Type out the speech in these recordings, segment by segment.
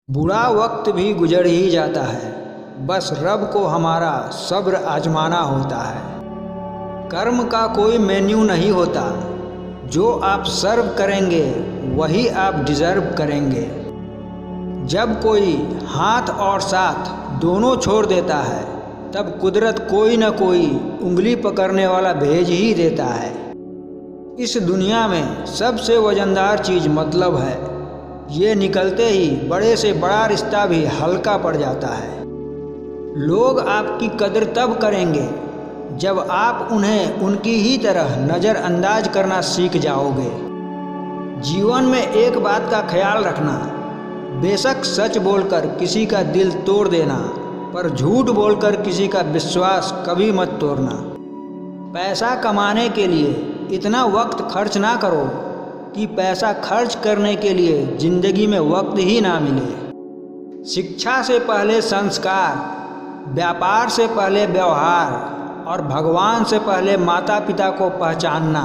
बुरा वक्त भी गुजर ही जाता है, बस रब को हमारा सब्र आजमाना होता है। कर्म का कोई मेन्यू नहीं होता, जो आप सर्व करेंगे वही आप डिज़र्व करेंगे। जब कोई हाथ और साथ दोनों छोड़ देता है, तब कुदरत कोई न कोई उंगली पकड़ने वाला भेज ही देता है। इस दुनिया में सबसे वजनदार चीज़ मतलब है। ये निकलते ही बड़े से बड़ा रिश्ता भी हल्का पड़ जाता है। लोग आपकी कदर तब करेंगे जब आप उन्हें उनकी ही तरह नज़रअंदाज करना सीख जाओगे। जीवन में एक बात का ख्याल रखना, बेशक सच बोलकर किसी का दिल तोड़ देना, पर झूठ बोलकर किसी का विश्वास कभी मत तोड़ना। पैसा कमाने के लिए इतना वक्त खर्च ना करो कि पैसा खर्च करने के लिए ज़िंदगी में वक्त ही ना मिले। शिक्षा से पहले संस्कार, व्यापार से पहले व्यवहार और भगवान से पहले माता पिता को पहचानना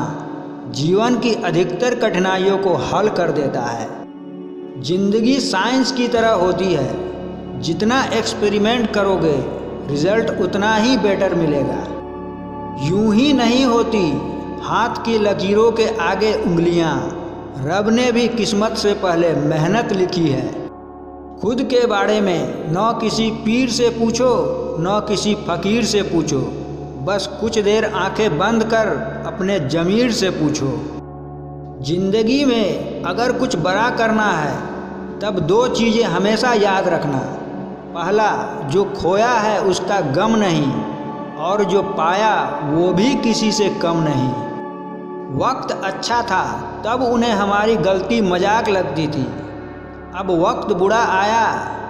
जीवन की अधिकतर कठिनाइयों को हल कर देता है। जिंदगी साइंस की तरह होती है, जितना एक्सपेरिमेंट करोगे रिजल्ट उतना ही बेटर मिलेगा। यूं ही नहीं होती हाथ की लकीरों के आगे उंगलियां, रब ने भी किस्मत से पहले मेहनत लिखी है। खुद के बारे में न किसी पीर से पूछो न किसी फ़कीर से पूछो, बस कुछ देर आंखें बंद कर अपने ज़मीर से पूछो। ज़िंदगी में अगर कुछ बड़ा करना है तब दो चीज़ें हमेशा याद रखना। पहला, जो खोया है उसका गम नहीं, और जो पाया वो भी किसी से कम नहीं। वक्त अच्छा था तब उन्हें हमारी गलती मजाक लगती थी, अब वक्त बुरा आया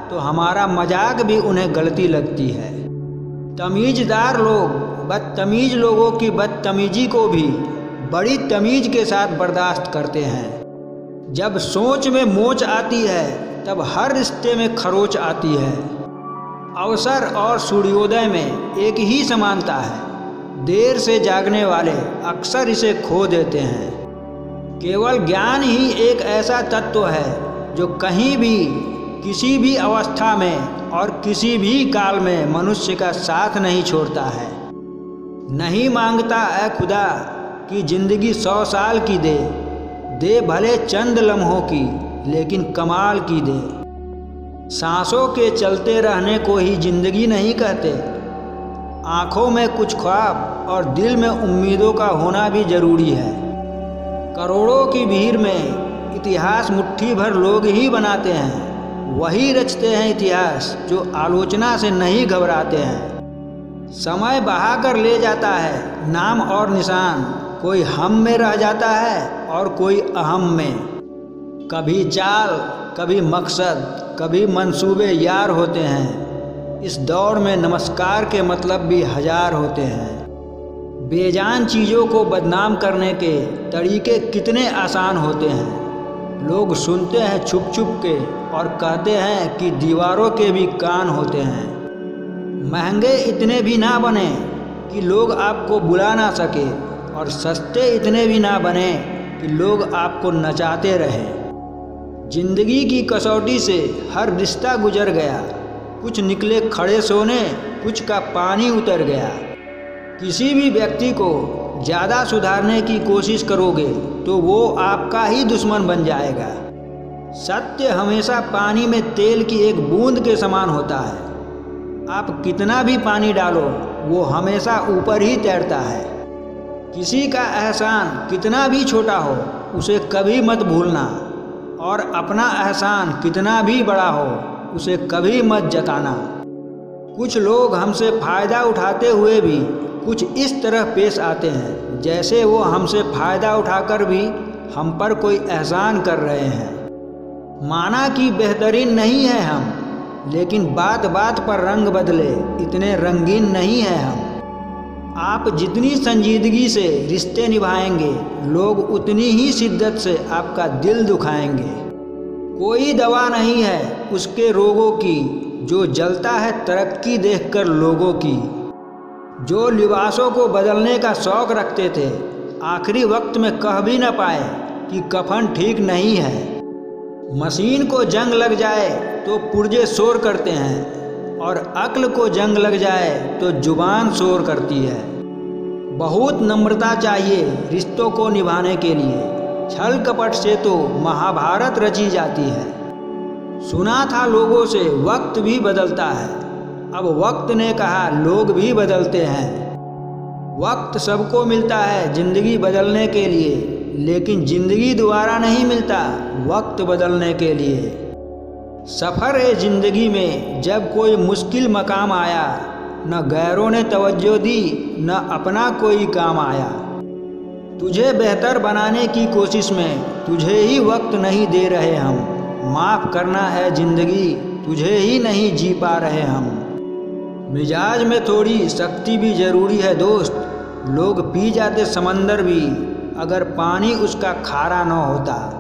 तो हमारा मजाक भी उन्हें गलती लगती है। तमीज़दार लोग बदतमीज़ लोगों की बदतमीज़ी को भी बड़ी तमीज़ के साथ बर्दाश्त करते हैं। जब सोच में मोच आती है तब हर रिश्ते में खरोच आती है। अवसर और सूर्योदय में एक ही समानता है, देर से जागने वाले अक्सर इसे खो देते हैं। केवल ज्ञान ही एक ऐसा तत्व है जो कहीं भी, किसी भी अवस्था में और किसी भी काल में मनुष्य का साथ नहीं छोड़ता है। नहीं मांगता ऐ खुदा कि ज़िंदगी 100 साल की दे, दे भले चंद लम्हों की लेकिन कमाल की दे। सांसों के चलते रहने को ही ज़िंदगी नहीं कहते। आँखों में कुछ ख्वाब और दिल में उम्मीदों का होना भी ज़रूरी है। करोड़ों की भीड़ में इतिहास मुट्ठी भर लोग ही बनाते हैं, वही रचते हैं इतिहास जो आलोचना से नहीं घबराते हैं। समय बहा कर ले जाता है नाम और निशान, कोई हम में रह जाता है और कोई अहम में। कभी चाल, कभी मकसद, कभी मंसूबे यार होते हैं। इस दौड़ में नमस्कार के मतलब भी हजार होते हैं। बेजान चीज़ों को बदनाम करने के तरीके कितने आसान होते हैं। लोग सुनते हैं छुप छुप के और कहते हैं कि दीवारों के भी कान होते हैं। महंगे इतने भी ना बने कि लोग आपको बुला ना सके, और सस्ते इतने भी ना बने कि लोग आपको नचाते रहें। जिंदगी की कसौटी से हर रिश्ता गुजर गया, कुछ निकले खड़े सोने, कुछ का पानी उतर गया। किसी भी व्यक्ति को ज़्यादा सुधारने की कोशिश करोगे तो वो आपका ही दुश्मन बन जाएगा। सत्य हमेशा पानी में तेल की एक बूंद के समान होता है। आप कितना भी पानी डालो वो हमेशा ऊपर ही तैरता है। किसी का एहसान कितना भी छोटा हो उसे कभी मत भूलना, और अपना एहसान कितना भी बड़ा हो उसे कभी मत जताना। कुछ लोग हमसे फ़ायदा उठाते हुए भी कुछ इस तरह पेश आते हैं जैसे वो हमसे फ़ायदा उठाकर भी हम पर कोई एहसान कर रहे हैं। माना कि बेहतरीन नहीं है हम, लेकिन बात बात पर रंग बदले इतने रंगीन नहीं है हम। आप जितनी संजीदगी से रिश्ते निभाएंगे, लोग उतनी ही शिद्दत से आपका दिल दुखाएंगे। कोई दवा नहीं है उसके रोगों की जो जलता है तरक्की देखकर लोगों की। जो लिबासों को बदलने का शौक़ रखते थे, आखिरी वक्त में कह भी न पाए कि कफन ठीक नहीं है। मशीन को जंग लग जाए तो पुर्जे शोर करते हैं और अक्ल को जंग लग जाए तो जुबान शोर करती है। बहुत नम्रता चाहिए रिश्तों को निभाने के लिए, छल कपट से तो महाभारत रची जाती है। सुना था लोगों से वक्त भी बदलता है, अब वक्त ने कहा लोग भी बदलते हैं। वक्त सबको मिलता है जिंदगी बदलने के लिए, लेकिन जिंदगी दोबारा नहीं मिलता वक्त बदलने के लिए। सफ़र है ज़िंदगी में जब कोई मुश्किल मकाम आया, न गैरों ने तवज्जो दी न अपना कोई काम आया। तुझे बेहतर बनाने की कोशिश में तुझे ही वक्त नहीं दे रहे हम, माफ़ करना है ज़िंदगी तुझे ही नहीं जी पा रहे हम। मिजाज में थोड़ी सख्ती भी ज़रूरी है दोस्त, लोग पी जाते समंदर भी अगर पानी उसका खारा न होता।